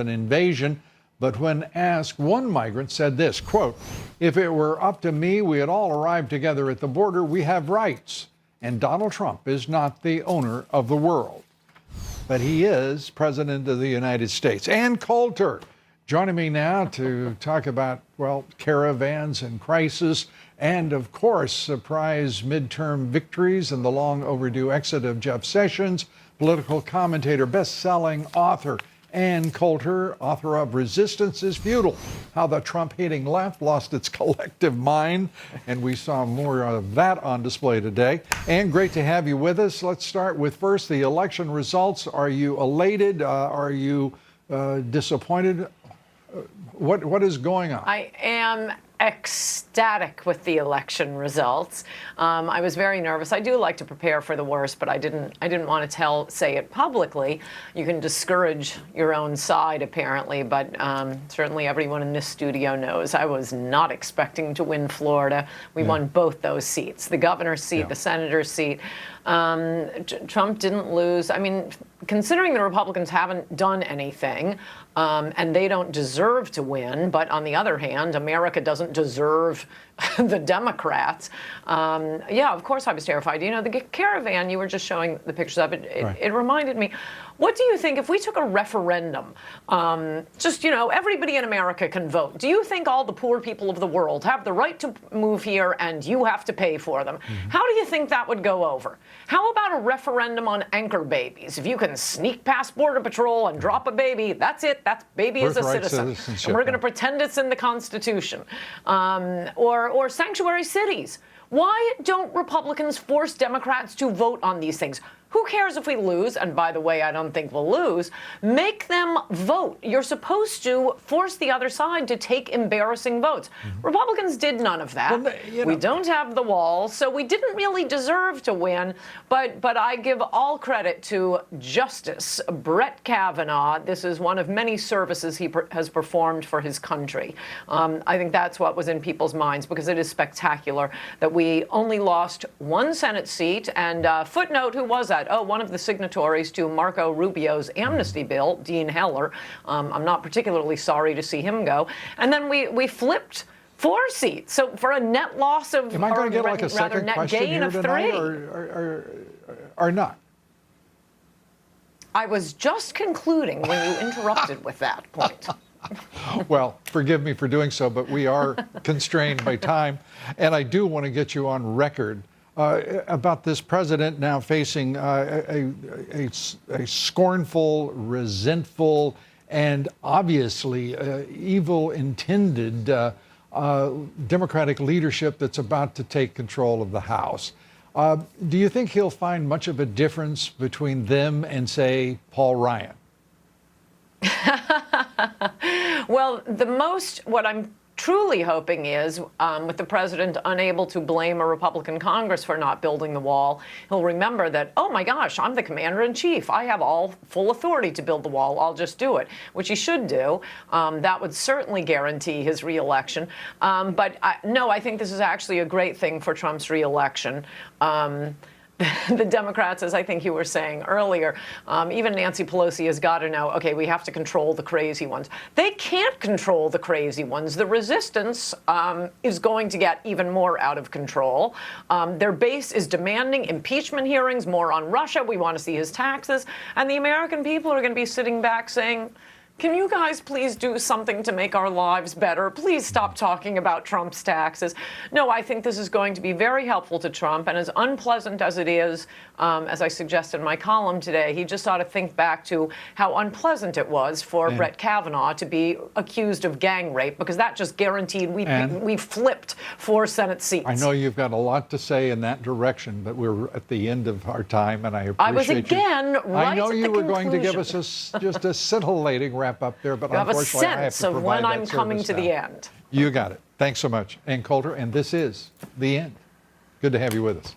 an invasion. But when asked, one migrant said this, quote, "If it were up to me, we had all arrived together at the border. We have rights. And Donald Trump is not the owner of the world." But he is President of the United States. And Coulter joining me now to talk about, well, caravans and crisis, and of course, surprise midterm victories and the long overdue exit of Jeff Sessions, political commentator, best-selling author. Ann Coulter, author of Resistance is Futile, How the Trump-Hating Left Lost Its Collective Mind. And we saw more of that on display today. Ann, great to have you with us. Let's start with first the election results. Are you elated? Are you disappointed? What is going on? I am ecstatic with the election results. I was very nervous. I do like to prepare for the worst, but I didn't want to say it publicly. You can discourage your own side, apparently, but certainly everyone in this studio knows I was not expecting to win Florida. We won both those seats, the governor's seat, the senator's seat. Trump didn't lose. I mean, considering the Republicans haven't done anything, and they don't deserve to win, but on the other hand, America doesn't deserve the Democrats. Yeah, of course I was terrified. You know, the caravan, you were just showing the pictures of it, it reminded me, what do you think if we took a referendum, just, you know, everybody in America can vote. Do you think all the poor people of the world have the right to move here and you have to pay for them? How do you think that would go over? How about a referendum on anchor babies? If you can sneak past Border Patrol and drop a baby, that's it. That baby is a citizen. And we're going to pretend it's in the Constitution. Or sanctuary cities. Why don't Republicans force Democrats to vote on these things? Who cares if we lose? And by the way, I don't think we'll lose. Make them vote. You're supposed to force the other side to take embarrassing votes. Republicans did none of that. Well, you know, we don't have the wall, so we didn't really deserve to win. But I give all credit to Justice Brett Kavanaugh. This is one of many services he has performed for his country. I think that's what was in people's minds, because it is spectacular that we only lost one Senate seat. And footnote, who was that? Oh, one of the signatories to Marco Rubio's amnesty bill, Dean Heller. I'm not particularly sorry to see him go. And then we flipped 4 seats. So for a net loss of, am I going to get like a second net question gain here of tonight, 3? Or not? I was just concluding when you interrupted with that point. Well, forgive me for doing so, but we are constrained by time. And I do want to get you on record about this president now facing a scornful, resentful, and obviously evil-intended Democratic leadership that's about to take control of the House. Do you think he'll find much of a difference between them and, say, Paul Ryan? Well, what I'm truly hoping is, with the president unable to blame a Republican Congress for not building the wall, he'll remember that, oh my gosh, I'm the commander-in-chief. I have all full authority to build the wall. I'll just do it, which he should do. That would certainly guarantee his reelection. But no, I think this is actually a great thing for Trump's reelection. The Democrats, as I think you were saying earlier, even Nancy Pelosi has got to know, okay, we have to control the crazy ones. They can't control the crazy ones. The resistance is going to get even more out of control. Their base is demanding impeachment hearings, more on Russia. We want to see his taxes. And the American people are going to be sitting back saying, can you guys please do something to make our lives better? Please stop talking about Trump's taxes. No, I think this is going to be very helpful to Trump, and as unpleasant as it is, as I suggested in my column today, he just ought to think back to how unpleasant it was for Brett Kavanaugh to be accused of gang rape, because that just guaranteed we flipped 4 Senate seats. I know you've got a lot to say in that direction, but we're at the end of our time, and I appreciate I was again you. right I know at you the were conclusion. going to give us just a scintillating wrap up there, but you have a unfortunately I have sense to of provide when I'm that coming service to now. the end. You got it. Thanks so much. Ann Coulter, and this is The End. Good to have you with us.